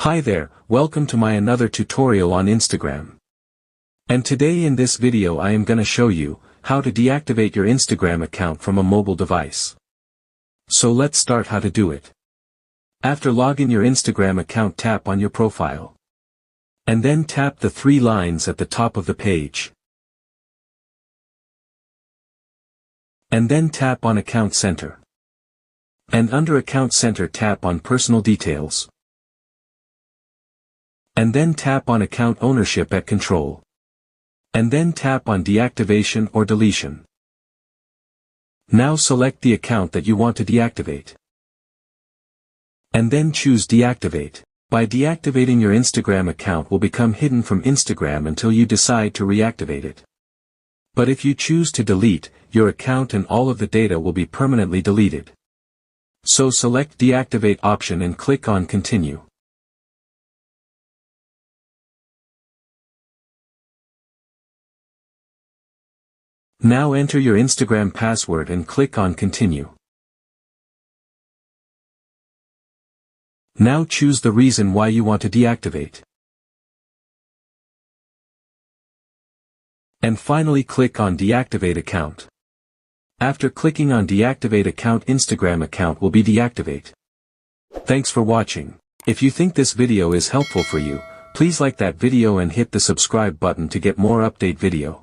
Hi there, welcome to my another tutorial on Instagram. And today in this video I am gonna show you how to deactivate your Instagram account from a mobile device. So let's start how to do it. After login your Instagram account, tap on your profile. And then tap the three lines at the top of the page. And then tap on Account Center. And under Account Center tap on Personal Details. And then tap on Account Ownership at Control. And then tap on Deactivation or Deletion. Now select the account that you want to deactivate. And then choose Deactivate. By deactivating your Instagram account will become hidden from Instagram until you decide to reactivate it. But if you choose to delete, your account and all of the data will be permanently deleted. So select Deactivate option and click on Continue. Now enter your Instagram password and click on Continue. Now choose the reason why you want to deactivate. And finally click on Deactivate Account. After clicking on Deactivate Account, Instagram account will be deactivated. Thanks for watching. If you think this video is helpful for you, please like that video and hit the subscribe button to get more update video.